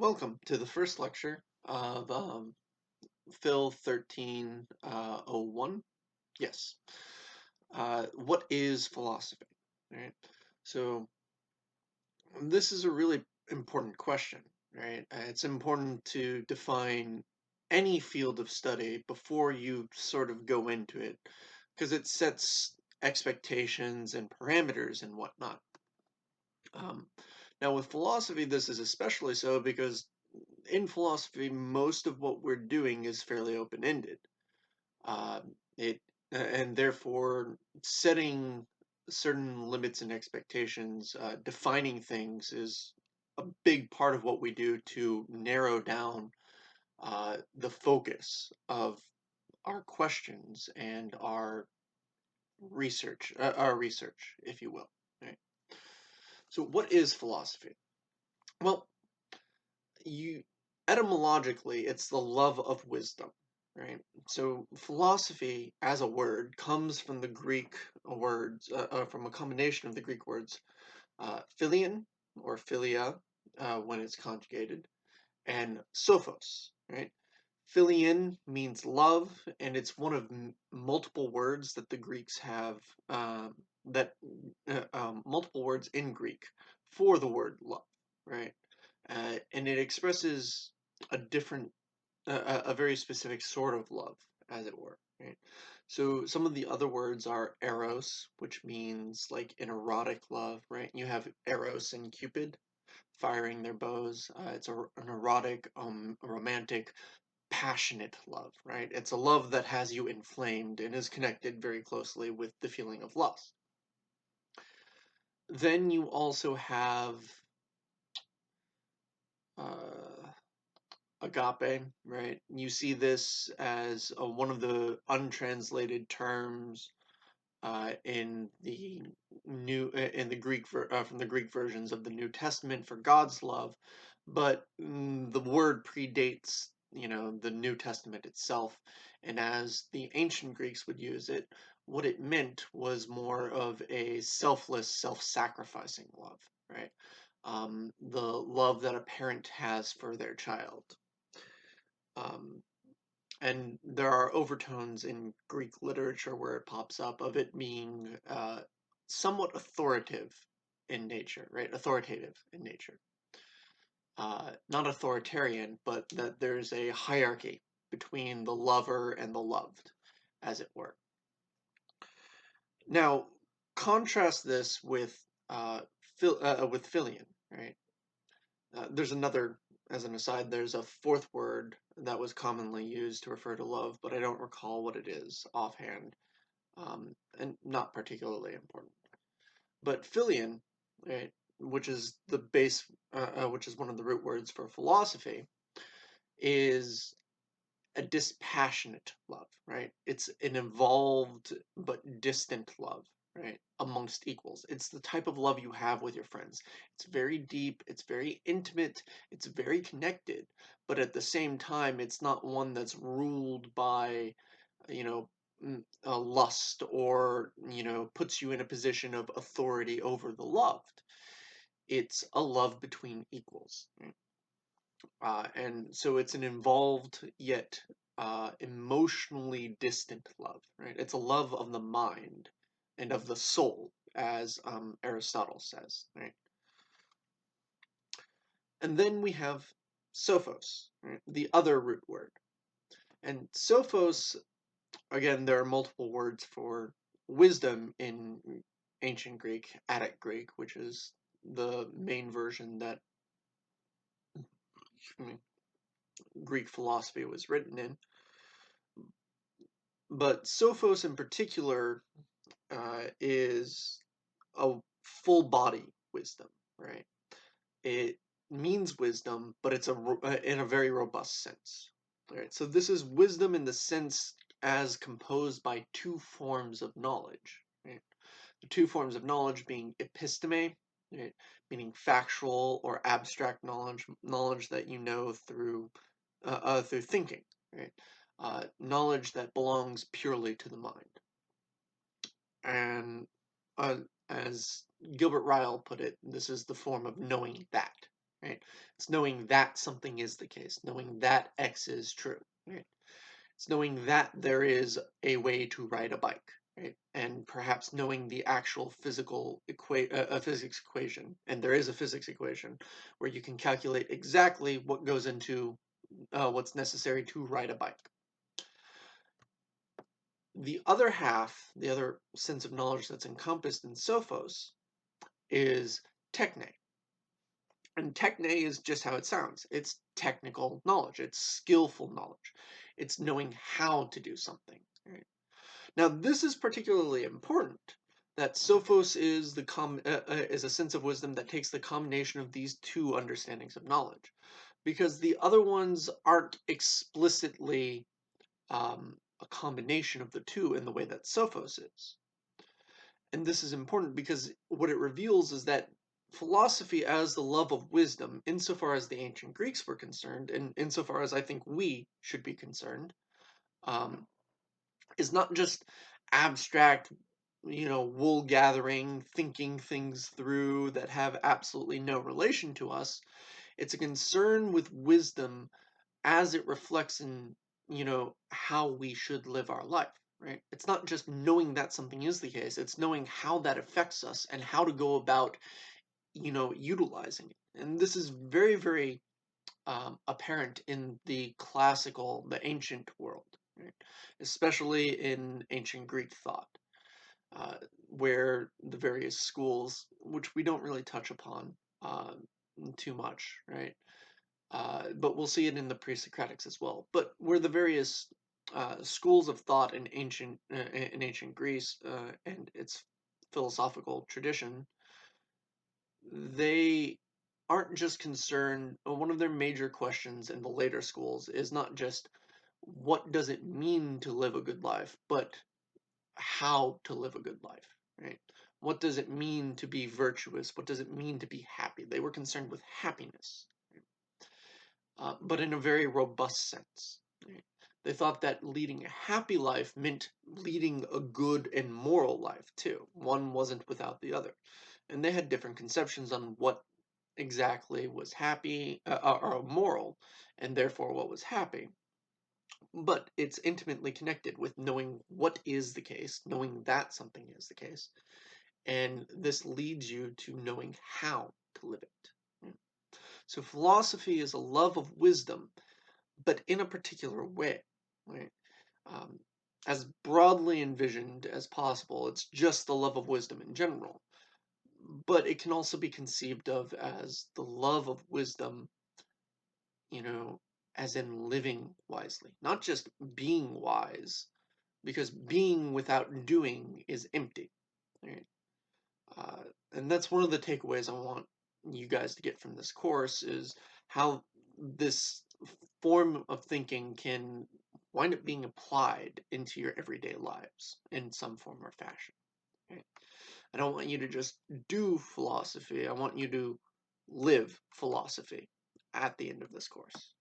Welcome to the first lecture of Phil 1301. Yes. What is philosophy? Right. So this is a really important question, right? It's important to define any field of study before you sort of go into it, because it sets expectations and parameters and whatnot. Um, Now, with philosophy, this is especially so because in philosophy, most of what we're doing is fairly open-ended. Uh, it and therefore setting certain limits and expectations, defining things is a big part of what we do to narrow down the focus of our questions and our research, if you will. Right? So, what is philosophy? Well, you etymologically it's the love of wisdom, right? So philosophy as a word comes from the Greek words from a combination of the Greek words philion or philia when it's conjugated, and sophos, right? Philion means love, and it's one of multiple words that the Greeks have, that multiple words in Greek for the word love, right? And it expresses a different, a very specific sort of love, as it were, right? So some of the other words are eros, which means like an erotic love, right? You have Eros and Cupid firing their bows. It's an erotic, romantic, passionate love, right? It's a love that has you inflamed and is connected very closely with the feeling of lust. Then you also have uh, agape, right? You see this as one of the untranslated terms in the in the from the Greek versions of the New Testament for God's love, but the word predates the New Testament itself, and as the ancient Greeks would use it, what it meant was more of a selfless, self-sacrificing love, right? The love that a parent has for their child. Um, and there are overtones in Greek literature where it pops up of it being somewhat authoritative in nature, right? Authoritative in nature. Not authoritarian, but that there's a hierarchy between the lover and the loved, as it were. Now, contrast this with Philion, right? There's another, as an aside, there's a fourth word that was commonly used to refer to love, but I don't recall what it is offhand, and not particularly important. But Philion, right, which is the base, which is one of the root words for philosophy, is a dispassionate love, right? It's an involved but distant love, right? Amongst equals. It's the type of love you have with your friends. It's very deep, it's very intimate, it's very connected, but at the same time, it's not one that's ruled by, you know, a lust or, puts you in a position of authority over the loved. It's a love between equals, right? And so it's an involved yet emotionally distant love, right? It's a love of the mind and of the soul, as Aristotle says, right? And then we have sophos, right? The other root word. And sophos, again, there are multiple words for wisdom in ancient Greek, Attic Greek, which is the main version that Greek philosophy was written in. But Sophos in particular is a full body wisdom, right? It means wisdom, but it's in a very robust sense. Right? So this is wisdom in the sense as composed by two forms of knowledge. Right? The two forms of knowledge being episteme, right? Meaning factual or abstract knowledge that you know through thinking, right? Knowledge that belongs purely to the mind. And uh, as Gilbert Ryle put it, this is the form of knowing that. right? It's knowing that something is the case, knowing that X is true, right? It's knowing that there is a way to ride a bike, right? And perhaps knowing the actual physics equation, and there is a physics equation where you can calculate exactly what goes into what's necessary to ride a bike. The other half, the other sense of knowledge that's encompassed in Sophos is techne. And techne is just how it sounds. It's technical knowledge. It's skillful knowledge. It's knowing how to do something. Right? Now, this is particularly important. That Sophos is is a sense of wisdom that takes the combination of these two understandings of knowledge, because the other ones aren't explicitly a combination of the two in the way that Sophos is. And this is important because what it reveals is that philosophy as the love of wisdom, insofar as the ancient Greeks were concerned, and insofar as I think we should be concerned, um, is not just abstract, wool gathering, thinking things through that have absolutely no relation to us. It's a concern with wisdom as it reflects in, how we should live our life, right? It's not just knowing that something is the case, it's knowing how that affects us and how to go about, utilizing it. And this is very, very apparent in the ancient world, right? Especially in ancient Greek thought, uh, where the various schools, which we don't really touch upon uh, too much, right? But we'll see it in the pre-Socratics as well. But where the various schools of thought in ancient Greece and its philosophical tradition, they aren't just concerned. One of their major questions in the later schools is not just what does it mean to live a good life, but how to live a good life, right? What does it mean to be virtuous? What does it mean to be happy? They were concerned with happiness, but in a very robust sense. Right? They thought that leading a happy life meant leading a good and moral life too. One wasn't without the other. And they had different conceptions on what exactly was happy or moral, and therefore what was happy. But it's intimately connected with knowing what is the case, knowing that something is the case, and this leads you to knowing how to live it. Yeah. So philosophy is a love of wisdom, but in a particular way, right? Um, as broadly envisioned as possible, it's just the love of wisdom in general. But it can also be conceived of as the love of wisdom, you know, as in living wisely, not just being wise, because being without doing is empty. Right? Uh, and that's one of the takeaways I want you guys to get from this course is how this form of thinking can wind up being applied into your everyday lives in some form or fashion. Right? I don't want you to just do philosophy. I want you to live philosophy at the end of this course.